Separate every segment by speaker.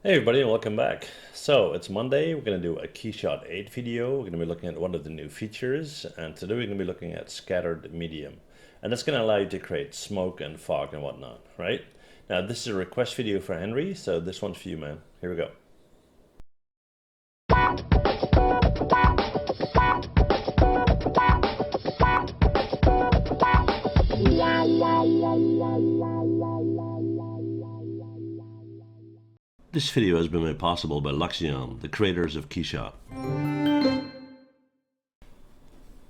Speaker 1: Hey everybody and welcome back. So it's Monday, we're going to do a Keyshot 8 video. We're going to be looking at one of the new features, and today we're going to be looking at scattered medium. And that's going to allow you to create smoke and fog and whatnot, right? Now this is a request video for Henry, so this one's for you, man. Here we go. This video has been made possible by Luxion, the creators of Keyshot.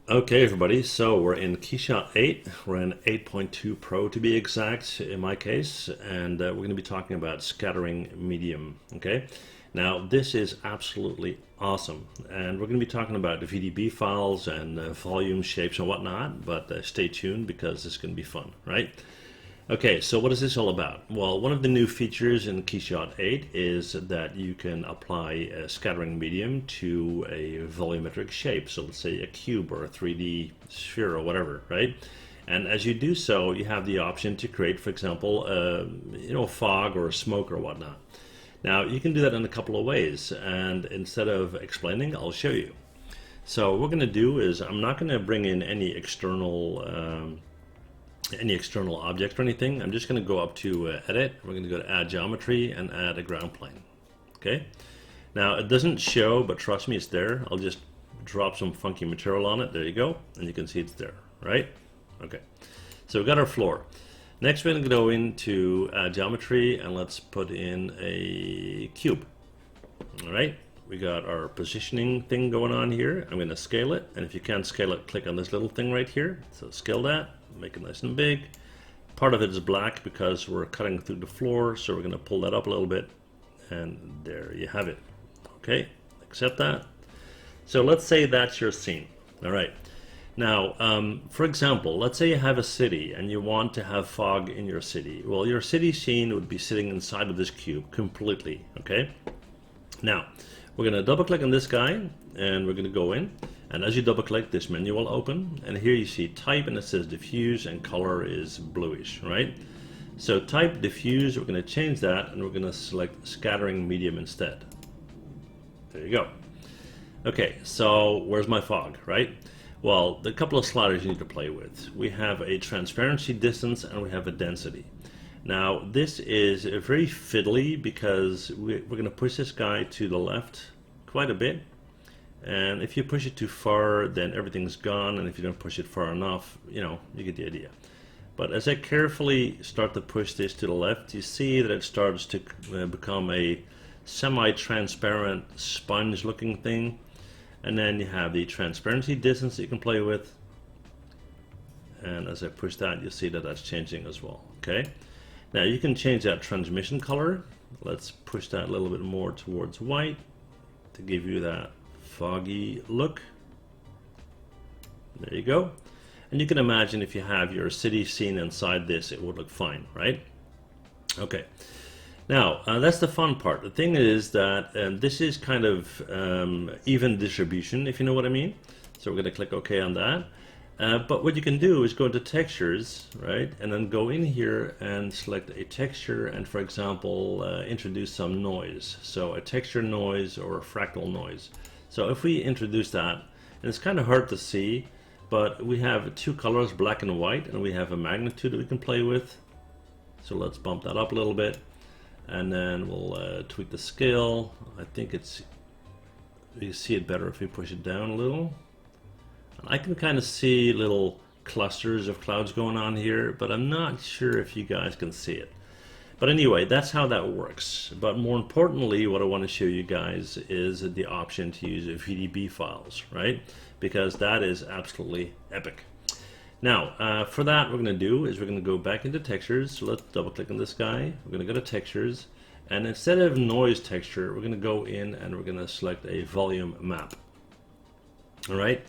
Speaker 1: Okay everybody, so we're in Keyshot 8, we're in 8.2 Pro to be exact in my case, and we're going to be talking about scattering medium, okay? Now this is absolutely awesome, and we're going to be talking about the VDB files and volume shapes and whatnot, but stay tuned because it's going to be fun, right? Okay, so what is this all about? Well, one of the new features in Keyshot 8 is that you can apply a scattering medium to a volumetric shape. So let's say a cube or a 3D sphere or whatever, right? And as you do so, you have the option to create, for example, fog or smoke or whatnot. Now, you can do that in a couple of ways, and instead of explaining, I'll show you. So what we're going to do is I'm not going to bring in any external object or anything. I'm just going to go up to edit. We're going to go to add geometry and add a ground plane. Okay, now it doesn't show, but trust me, it's there. I'll just drop some funky material on it. There you go, and you can see it's there, right? Okay, so we've got our floor. Next we're going to go into geometry and let's put in a cube. All right, we got our positioning thing going on here. I'm going to scale it, and if you can't scale it, click on this little thing right here. So scale that, make it nice and big. Part of it is black because we're cutting through the floor, so we're going to pull that up a little bit, and there you have it. Okay, accept that. So let's say that's your scene. All right, now for example, let's say you have a city and you want to have fog in your city. Well, your city scene would be sitting inside of this cube completely. Okay, now we're going to double click on this guy and we're going to go in, and as you double click, this menu will open, and here you see type and it says diffuse and color is bluish, right? So type diffuse, we're going to change that and we're going to select scattering medium instead. There you go. Okay, so where's my fog, right? Well, the couple of sliders you need to play with. We have a transparency distance and we have a density. Now this is very fiddly because we're going to push this guy to the left quite a bit, and if you push it too far then everything's gone, and if you don't push it far enough, you get the idea. But as I carefully start to push this to the left, you see that it starts to become a semi-transparent sponge looking thing, and then you have the transparency distance that you can play with, and as I push that you'll see that that's changing as well. Okay, now you can change that transmission color. Let's push that a little bit more towards white to give you that foggy look. There you go. And you can imagine if you have your city scene inside this, it would look fine, right? Okay. Now, that's the fun part. The thing is that this is kind of even distribution, if you know what I mean. So we're going to click OK on that. But what you can do is go into textures, right, and then go in here and select a texture and, for example, introduce some noise. So a texture noise or a fractal noise. So if we introduce that, and it's kind of hard to see, but we have two colors, black and white, and we have a magnitude that we can play with. So let's bump that up a little bit, and then we'll tweak the scale. I think you see it better if we push it down a little. I can kind of see little clusters of clouds going on here, but I'm not sure if you guys can see it. But anyway, that's how that works. But more importantly, what I want to show you guys is the option to use VDB files, right? Because that is absolutely epic. Now, for that, what we're going to do is we're going to go back into textures. So let's double click on this guy. We're going to go to textures, and instead of noise texture, we're going to go in and we're going to select a volume map. All right.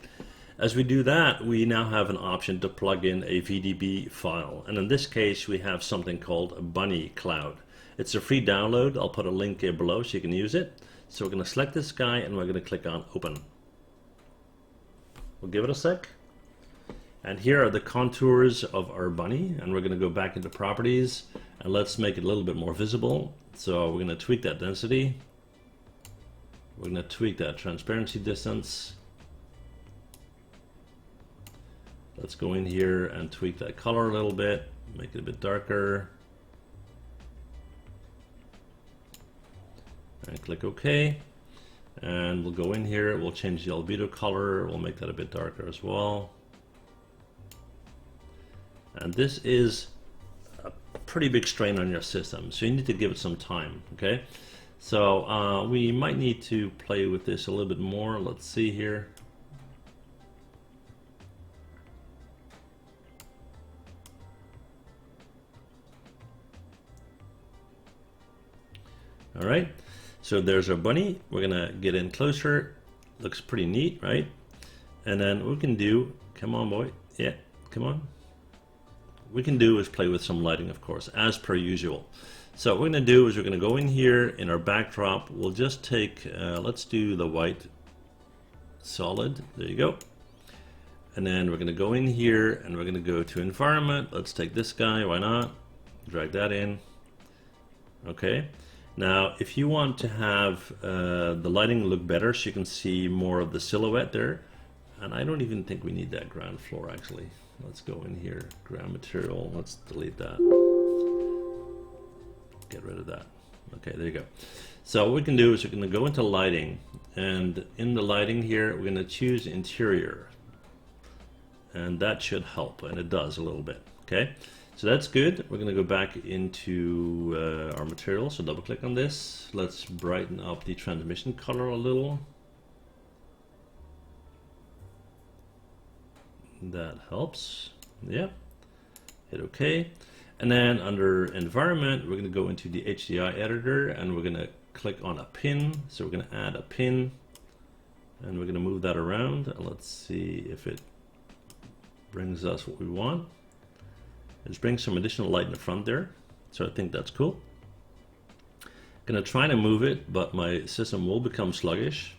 Speaker 1: As we do that, we now have an option to plug in a VDB file, and in this case we have something called Bunny Cloud. It's a free download. I'll put a link here below so you can use it. So we're going to select this guy and we're going to click on open. We'll give it a sec, And here are the contours of our bunny, and we're going to go back into properties and let's make it a little bit more visible. So we're going to tweak that density. We're going to tweak that transparency distance. Let's go in here and tweak that color a little bit, make it a bit darker. And click OK. And we'll go in here, we'll change the albedo color, we'll make that a bit darker as well. And this is a pretty big strain on your system, so you need to give it some time, okay? So we might need to play with this a little bit more. Let's see here. All right, so there's our bunny. We're gonna get in closer. Looks pretty neat, right? And then what we can do, come on boy, yeah, come on. What we can do is play with some lighting, of course, as per usual. So what we're going to do is we're going to go in here in our backdrop. We'll just take, let's do the white solid. There you go. And then we're going to go in here and we're going to go to environment. Let's take this guy. Why not? Drag that in. Okay. Now, if you want to have the lighting look better so you can see more of the silhouette there, and I don't even think we need that ground floor actually. Let's go in here, ground material, let's delete that. Get rid of that. Okay, there you go. So what we can do is we're going to go into lighting, and in the lighting here, we're going to choose interior. And that should help, and it does a little bit, okay? So that's good. We're going to go back into our material, so double click on this. Let's brighten up the transmission color a little. That helps. Yeah. Hit OK. And then under environment, we're going to go into the HDI editor and we're going to click on a pin. So we're going to add a pin and we're going to move that around. And let's see if it brings us what we want. It brings some additional light in the front there. So I think that's cool. Going to try to move it, but my system will become sluggish.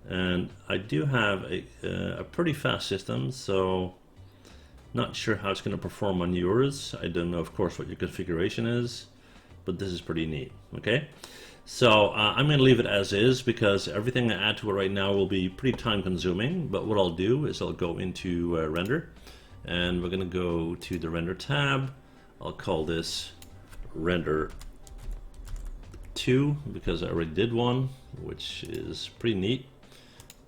Speaker 1: And I do have a pretty fast system, so not sure how it's going to perform on yours. I don't know, of course, what your configuration is, but this is pretty neat. Okay, so I'm going to leave it as is because everything I add to it right now will be pretty time consuming. But what I'll do is I'll go into render, and we're going to go to the render tab. I'll call this render 2 because I already did one, which is pretty neat.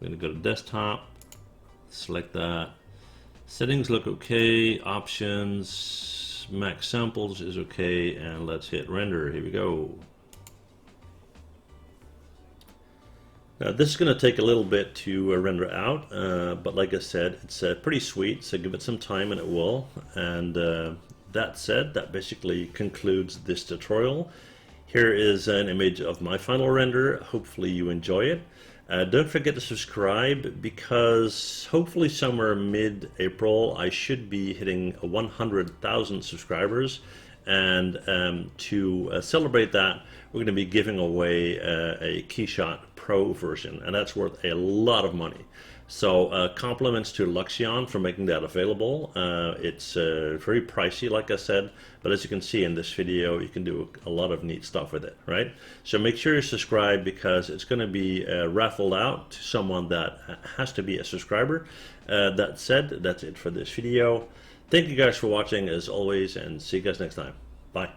Speaker 1: We're going to go to desktop, select that. Settings look okay, options, max samples is okay, and let's hit render. Here we go. Now this is going to take a little bit to render out, but like I said, it's pretty sweet, so give it some time and it will. And that said, that basically concludes this tutorial. Here is an image of my final render. Hopefully you enjoy it. Don't forget to subscribe because hopefully somewhere mid-April I should be hitting 100,000 subscribers, and to celebrate that we're going to be giving away a Keyshot Pro version, and that's worth a lot of money. So compliments to Luxion for making that available. It's very pricey, like I said, but as you can see in this video, you can do a lot of neat stuff with it, right? So make sure you subscribe because it's going to be raffled out to someone that has to be a subscriber. That said, that's it for this video. Thank you guys for watching as always, and see you guys next time. Bye.